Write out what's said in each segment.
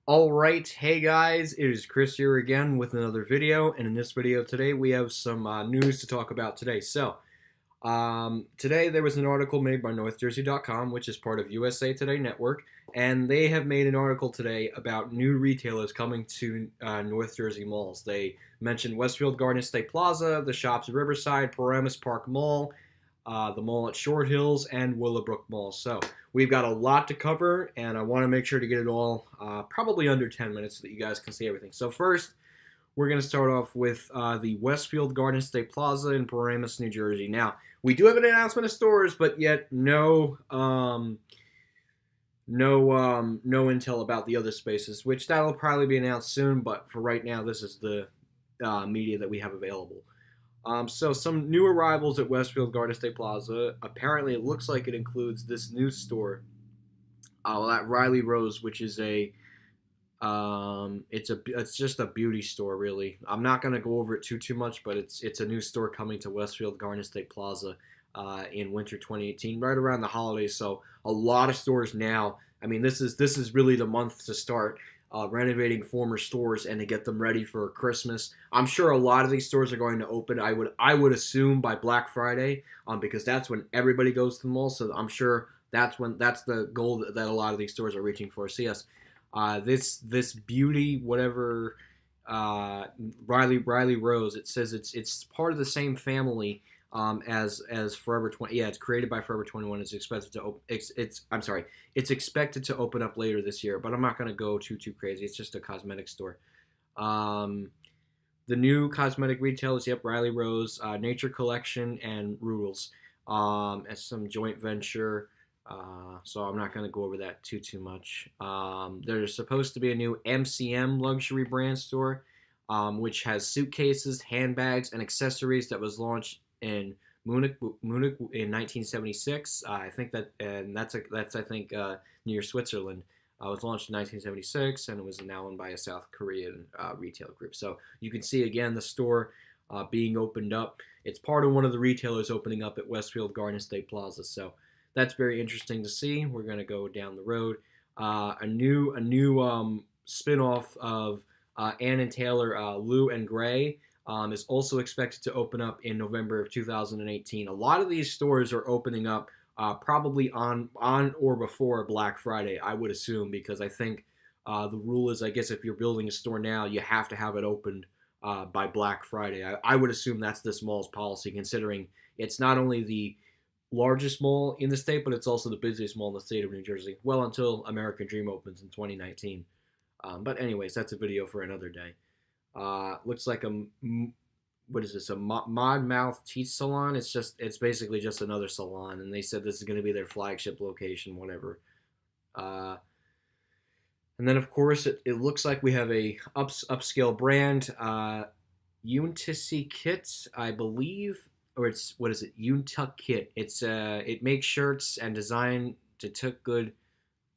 Alright, hey guys, it is Chris here again with another video, and in this video today we have some news to talk about today. Today there was an article made by NorthJersey.com, which is part of USA Today Network, and they have made an article today about new retailers coming to North Jersey malls. They mentioned Westfield Garden State Plaza, the shops at Riverside, Paramus Park Mall, the mall at Short Hills, and Willowbrook Mall. So we've got a lot to cover, and I want to make sure to get it all probably under 10 minutes so that you guys can see everything. So first, we're going to start off with the Westfield Garden State Plaza in Paramus, New Jersey. Now, we do have an announcement of stores, but yet no intel about the other spaces, which that'll probably be announced soon. But for right now, this is the media that we have available. So some new arrivals at Westfield Garden State Plaza. Apparently, it looks like it includes this new store at Riley Rose, which is it's just a beauty store, really. I'm not gonna go over it too much, but it's a new store coming to Westfield Garden State Plaza in winter 2018, right around the holidays. So a lot of stores now. I mean, this is really the month to start renovating former stores and to get them ready for Christmas. I'm sure a lot of these stores are going to open. I would assume by Black Friday, because that's when everybody goes to the mall. So I'm sure that's the goal that a lot of these stores are reaching for. So yes, this beauty whatever Riley Rose. It says it's part of the same family as Forever 20. Yeah, it's created by Forever 21. It's expected to open. I'm sorry. It's expected to open up later this year, but I'm not going to go too crazy. It's just a cosmetic store. The new cosmetic retailers, yep, Riley Rose, Nature Collection, and Rudels, as some joint venture. So I'm not going to go over that too much. There's supposed to be a new MCM luxury brand store, which has suitcases, handbags, and accessories that was launched in Munich in 1976. I think that, and that's I think near Switzerland. It was launched in 1976, and it was now owned by a South Korean retail group. So you can see again the store being opened up. It's part of one of the retailers opening up at Westfield Garden State Plaza. So that's very interesting to see. We're going to go down the road. A new spin-off of Ann and Taylor, Lou and Gray, is also expected to open up in November of 2018. A lot of these stores are opening up probably on or before Black Friday, I would assume, because I think the rule is, I guess, if you're building a store now, you have to have it opened by Black Friday. I would assume that's this mall's policy, considering it's not only the largest mall in the state, but it's also the busiest mall in the state of New Jersey. Well, until American Dream opens in 2019. But anyways, that's a video for another day. Looks like what is this? A Monmouth Teeth Salon. It's basically just another salon, and they said this is going to be their flagship location, whatever. And then of course it looks like we have a upscale brand, Untuck Kit, I believe. Or it's, what is it? Untuck Kit. It makes shirts and design to Took Good.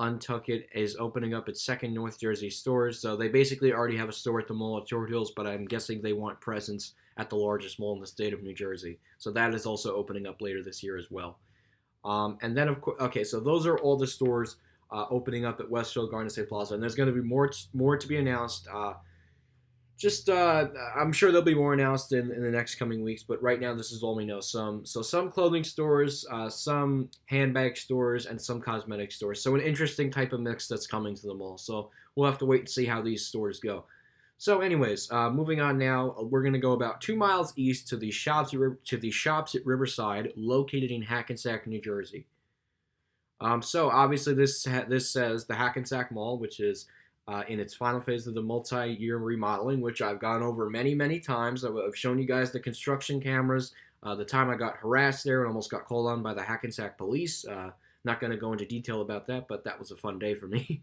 Untuck It is opening up its second North Jersey stores. So they basically already have a store at the mall at Short Hills, but I'm guessing they want presence at the largest mall in the state of New Jersey. So that is also opening up later this year as well. And then of course, okay, so those are all the stores opening up at Westfield Garden State Plaza, and there's going to be more to be announced. I'm sure there'll be more announced in the next coming weeks, but right now this is all we know. Some clothing stores, some handbag stores, and some cosmetic stores. So an interesting type of mix that's coming to the mall. So we'll have to wait and see how these stores go. So anyways, moving on now, we're going to go about 2 miles east to the shops at Riverside, located in Hackensack, New Jersey. So obviously this says the Hackensack Mall, which is in its final phase of the multi-year remodeling, which I've gone over many times. I've shown you guys the construction cameras, the time I got harassed there and almost got called on by the Hackensack police. Not going to go into detail about that, but that was a fun day for me.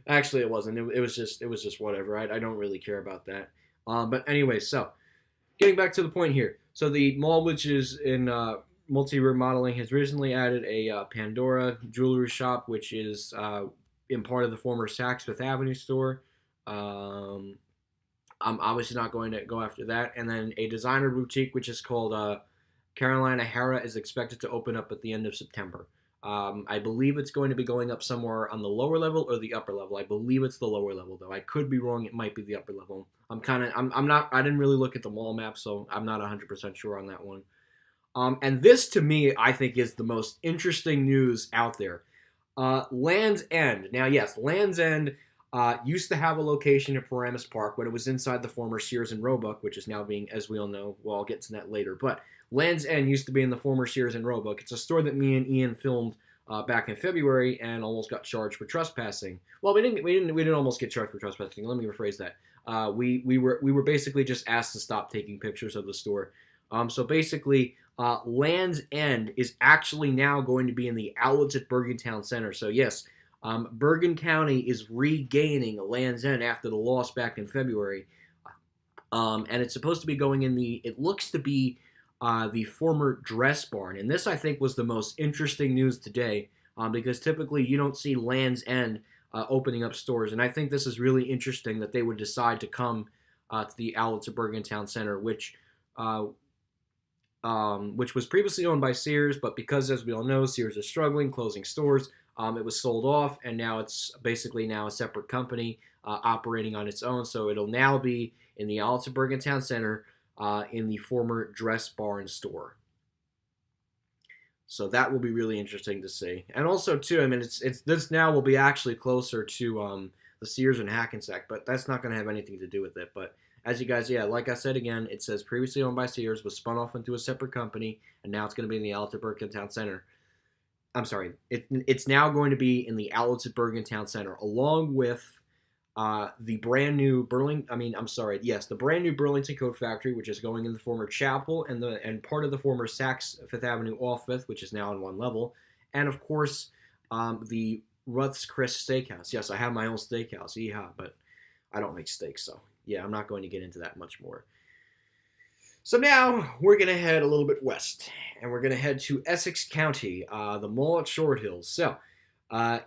Actually, it wasn't. It was just whatever. I don't really care about that. But anyway, so getting back to the point here. So the mall, which is in multi-remodeling, has recently added a Pandora jewelry shop, which is in part of the former Saks Fifth Avenue store. I'm obviously not going to go after that. And then a designer boutique, which is called Carolina Hera, is expected to open up at the end of September. I believe it's going to be going up somewhere on the lower level or the upper level. I believe it's the lower level, though. I could be wrong. It might be the upper level. I'm not, I didn't really look at the mall map, so I'm not 100% sure on that one. And this, to me, I think is the most interesting news out there. Land's End. Now, yes, Land's End used to have a location in Paramus Park when it was inside the former Sears and Roebuck, which is now being, as we all know, well, I'll get to that later. But Land's End used to be in the former Sears and Roebuck. It's a store that me and Ian filmed back in February and almost got charged for trespassing. Well, we didn't almost get charged for trespassing. Let me rephrase that. We were basically just asked to stop taking pictures of the store. So basically, Land's End is actually now going to be in the outlets at Bergen Town Center. So yes, Bergen County is regaining Land's End after the loss back in February. And it's supposed to be going in it looks to be the former Dress Barn. And this, I think, was the most interesting news today because typically you don't see Land's End opening up stores. And I think this is really interesting that they would decide to come to the outlets at Bergen Town Center, which was previously owned by Sears, but because, as we all know, Sears is struggling, closing stores, it was sold off, and now it's basically now a separate company operating on its own. So it'll now be in the outlets of Bergen Town Center in the former Dress Barn store. So that will be really interesting to see. And also, too, I mean, it's this now will be actually closer to the Sears and Hackensack, but that's not going to have anything to do with it. But as you guys, yeah, like I said again, it says previously owned by Sears, was spun off into a separate company, and now it's going to be in the outlets at Bergen Town Center. I'm sorry, it's now going to be in the outlets at Bergen Town Center, along with the brand new the brand new Burlington Coat Factory, which is going in the former Chapel and part of the former Saks Fifth Avenue off Fifth, which is now on one level, and of course the Ruth's Chris Steakhouse. Yes, I have my own steakhouse, but I don't make steaks, so yeah, I'm not going to get into that much more. So now we're going to head a little bit west, and we're going to head to Essex County, the mall at Short Hills. So, two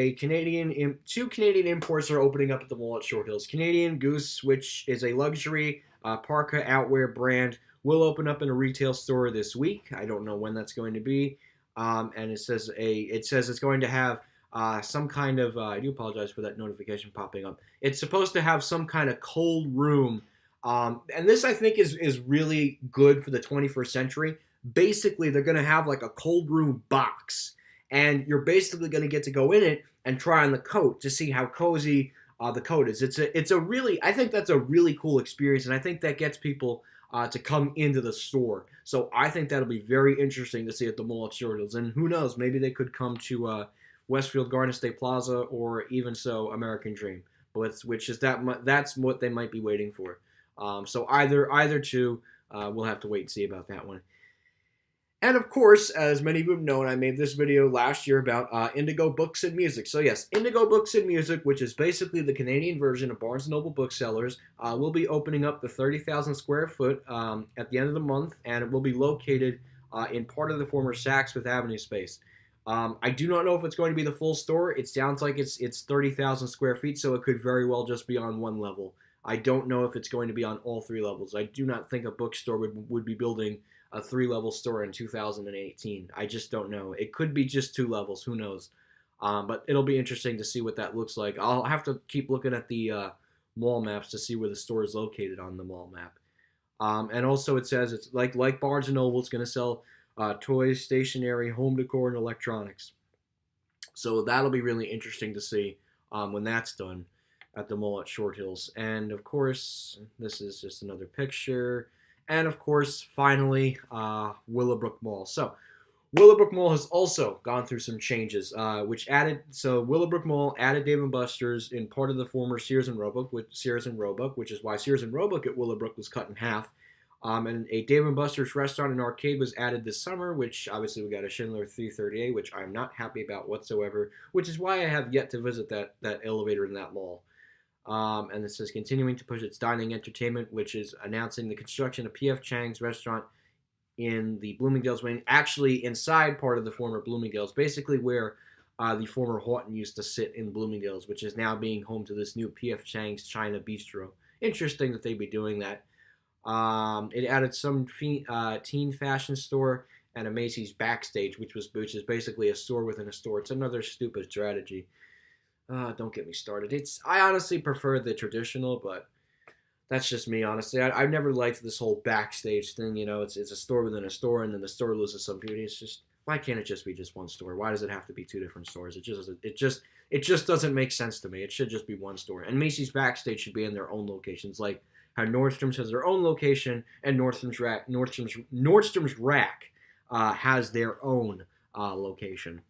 Canadian imports are opening up at the mall at Short Hills. Canadian Goose, which is a luxury parka outwear brand, will open up in a retail store this week. I don't know when that's going to be, and it says it's going to have some kind of, I do apologize for that notification popping up. It's supposed to have some kind of cold room, and this I think is really good for the 21st century. Basically, they're going to have like a cold room box, and you're basically going to get to go in it and try on the coat to see how cozy the coat is. I think that's a really cool experience, and I think that gets people to come into the store. So I think that'll be very interesting to see at the mall at Short Hills, and who knows, maybe they could come to Westfield Garden State Plaza, or even so American Dream, that's what they might be waiting for. So either two, we'll have to wait and see about that one. And of course, as many of you have known, I made this video last year about Indigo Books and Music. So yes, Indigo Books and Music, which is basically the Canadian version of Barnes & Noble Booksellers, will be opening up the 30,000 square foot at the end of the month, and it will be located in part of the former Saks Fifth Avenue space. I do not know if it's going to be the full store. It sounds like it's 30,000 square feet, so it could very well just be on one level. I don't know if it's going to be on all three levels. I do not think a bookstore would be building a 3-level store in 2018. I just don't know. It could be just 2 levels. Who knows? But it'll be interesting to see what that looks like. I'll have to keep looking at the mall maps to see where the store is located on the mall map. And also it says it's like Barnes & Noble, it's going to sell toys, stationery, home decor, and electronics. So that'll be really interesting to see when that's done at the mall at Short Hills. And of course, this is just another picture. And of course, finally, Willowbrook Mall. So Willowbrook Mall has also gone through some changes, Willowbrook Mall added Dave & Buster's in part of the former Sears and Roebuck, which is why Sears and Roebuck at Willowbrook was cut in half. And a Dave & Buster's restaurant and arcade was added this summer, which obviously we got a Schindler 338, which I'm not happy about whatsoever, which is why I have yet to visit that elevator in that mall. And it says continuing to push its dining entertainment, which is announcing the construction of P.F. Chang's restaurant in the Bloomingdale's wing, actually inside part of the former Bloomingdale's, basically where the former Houghton used to sit in Bloomingdale's, which is now being home to this new P.F. Chang's China Bistro. Interesting that they'd be doing that. It added some teen fashion store and a Macy's Backstage, which is basically a store within a store. It's another stupid strategy. Don't get me started. I honestly prefer the traditional, but that's just me, honestly. I've never liked this whole Backstage thing. You know, it's a store within a store, and then the store loses some beauty. It's just, why can't it just be just one store? Why does it have to be two different stores? It just doesn't make sense to me. It should just be one store. And Macy's Backstage should be in their own locations, like how Nordstrom's has their own location, and Nordstrom's Rack has their own location.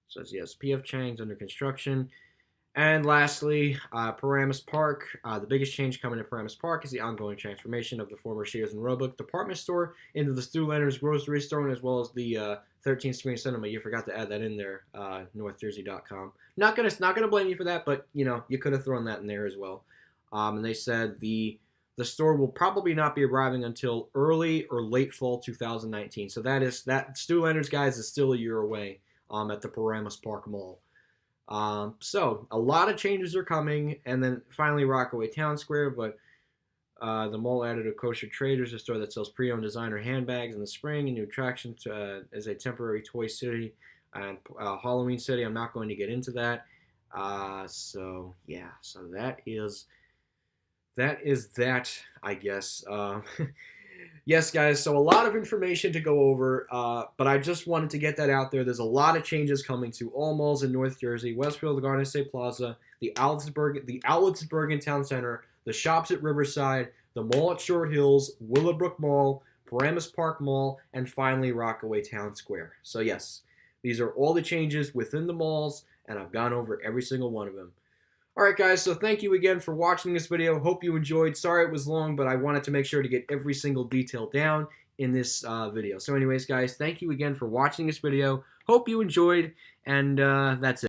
Says yes, P.F. Chang's under construction. And lastly, Paramus Park. The biggest change coming to Paramus Park is the ongoing transformation of the former Sears and Roebuck department store into the Stu Leonard's grocery store, as well as the 13th Screen Cinema. You forgot to add that in there, NorthJersey.com. Not gonna blame you for that, but you know you could have thrown that in there as well. And they said the store will probably not be arriving until early or late fall 2019. So that Stu Leonard's, guys, is still a year away at the Paramus Park Mall. So a lot of changes are coming, and then finally Rockaway Town Square, but the mall added a Kosher Traders, a store that sells pre-owned designer handbags in the spring, a new attraction as a temporary Toy City and Halloween City. I'm not going to get into that. So yeah, so that is that, I guess. Yes, guys, so a lot of information to go over, but I just wanted to get that out there. There's a lot of changes coming to all malls in North Jersey: Westfield, the Garden State Plaza, the outlets at Bergen Town Center, the shops at Riverside, the mall at Short Hills, Willowbrook Mall, Paramus Park Mall, and finally Rockaway Town Square. So yes, these are all the changes within the malls, and I've gone over every single one of them. Alright guys, so thank you again for watching this video. Hope you enjoyed. Sorry it was long, but I wanted to make sure to get every single detail down in this video. So anyways guys, thank you again for watching this video. Hope you enjoyed, and that's it.